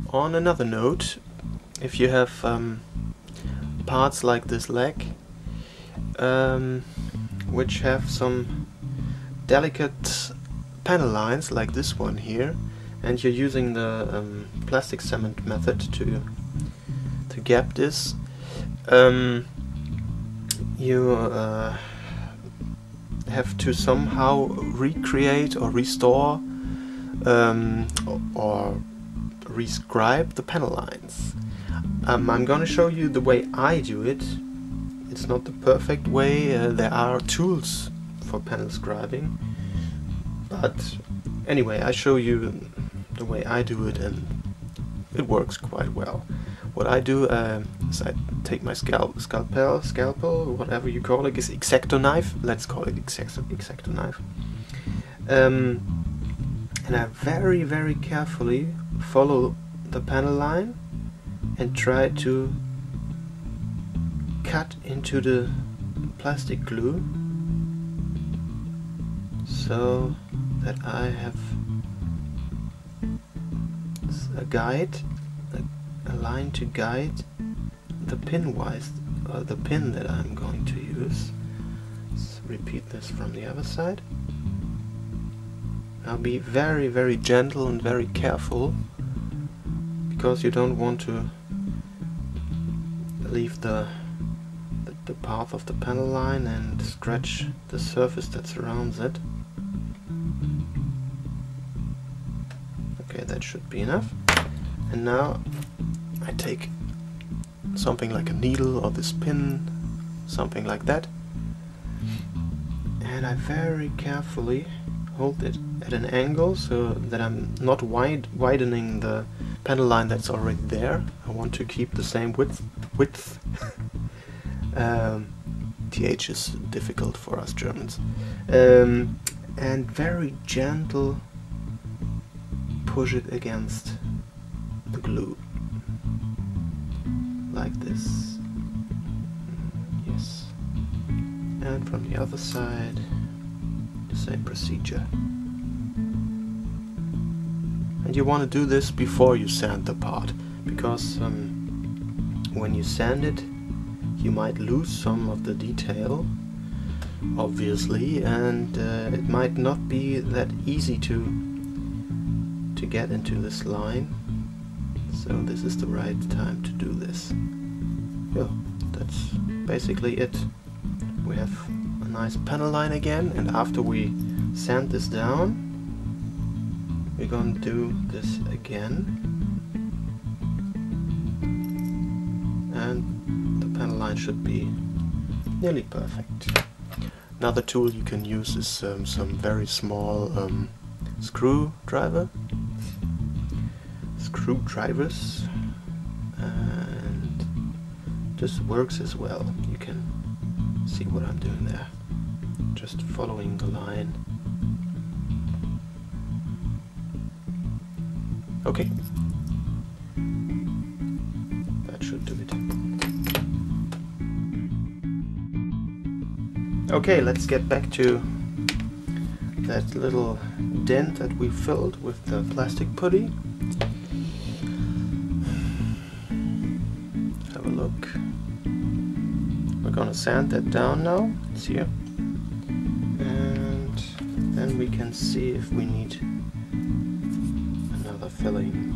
On another note, if you have parts like this leg, which have some delicate panel lines like this one here, and you're using the plastic cement method to gap this, you have to somehow recreate or restore or rescribe the panel lines. I'm gonna show you the way I do it. It's not the perfect way, there are tools for panel scribing, but anyway, I show you the way I do it and it works quite well. What I do is I take my scalpel, whatever you call it, is X-Acto knife, let's call it X-Acto knife, and I very carefully follow the panel line and try to cut into the plastic glue so that I have a guide, a line to guide the pin that I'm going to use. Let's repeat this from the other side. Now be very gentle and very careful, because you don't want to leave the path of the panel line and scratch the surface that surrounds it. Okay, that should be enough. And now I take something like a needle or this pin, something like that, and I very carefully hold it at an angle so that I'm not widening the panel line that's already there. I want to keep the same width. TH is difficult for us Germans. And very gentle push it against the glue. Like this. Yes. And from the other side, the same procedure. And you want to do this before you sand the part, because when you sand it, you might lose some of the detail, obviously, and it might not be that easy to get into this line. So this is the right time to do this. Yeah, that's basically it. We have a nice panel line again, and after we sand this down, we're going to do this again, and the panel line should be nearly perfect. Another tool you can use is some very small screwdrivers, and this works as well. You can see what I'm doing there, just following the line. Okay, that should do it. Okay, let's get back to that little dent that we filled with the plastic putty. Have a look. We're gonna sand that down now. It's here. And then we can see if we need another filling.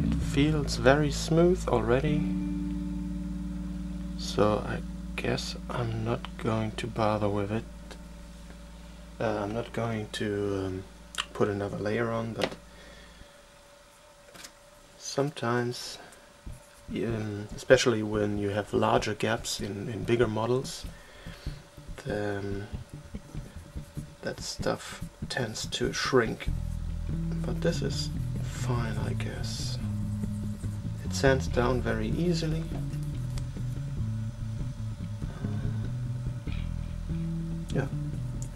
It feels very smooth already, so I guess I'm not going to bother with it. I'm not going to put another layer on, but sometimes, especially when you have larger gaps in bigger models, that stuff tends to shrink. But this is fine, I guess. It sands down very easily. Yeah,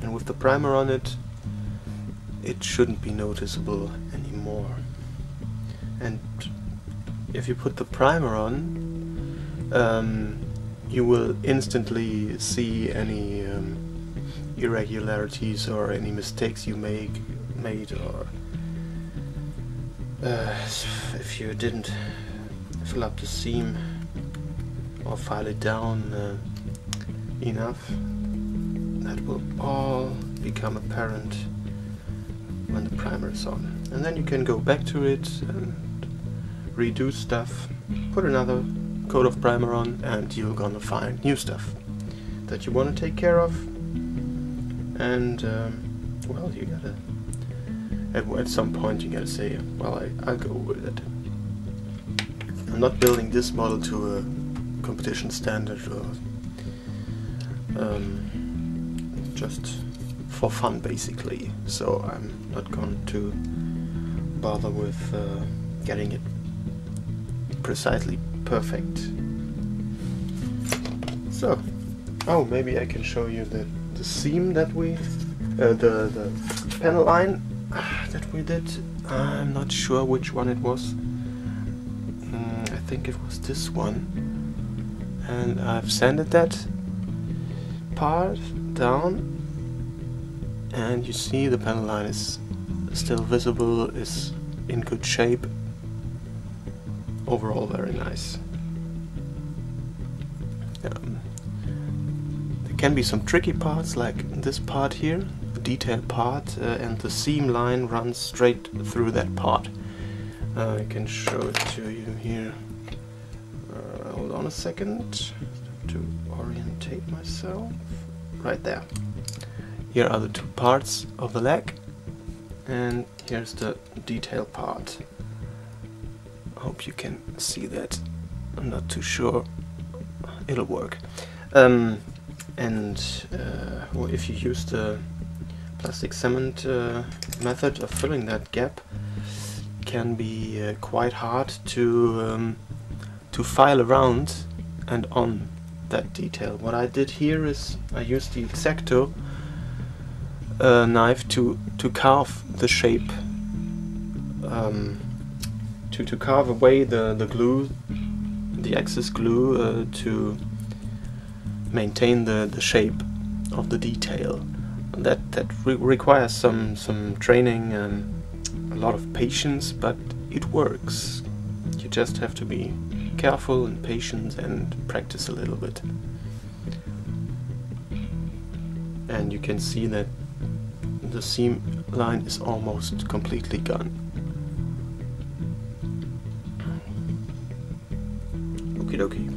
and with the primer on it, it shouldn't be noticeable anymore. And if you put the primer on, you will instantly see any irregularities or any mistakes you made, or if you didn't fill up the seam or file it down enough. That will all become apparent when the primer is on. And then you can go back to it and redo stuff, put another coat of primer on, and you're gonna find new stuff that you want to take care of. And well, you gotta at some point you gotta say, well, I'll go with it. I'm not building this model to a competition standard, or just for fun basically, so I'm not going to bother with getting it precisely perfect. So, oh, maybe I can show you the seam that we, the panel line that we did. I'm not sure which one it was. I think it was this one, and I've sanded that part down, and you see the panel line is still visible, is in good shape. Overall very nice. There can be some tricky parts, like this part here, the detail part, and the seam line runs straight through that part. I can show it to you here. Hold on a second to orientate myself. Right there. Here are the two parts of the leg, and here's the detail part. I hope you can see that. I'm not too sure. It'll work. Well, if you use the plastic cement method of filling that gap, it can be quite hard to file around and on that detail. What I did here is I used the X-Acto knife to carve the shape, to carve away the glue, the excess glue, to maintain the shape of the detail. That requires some training and a lot of patience, but it works. You just have to be careful and patient and practice a little bit. And you can see that the seam line is almost completely gone. Okie dokie.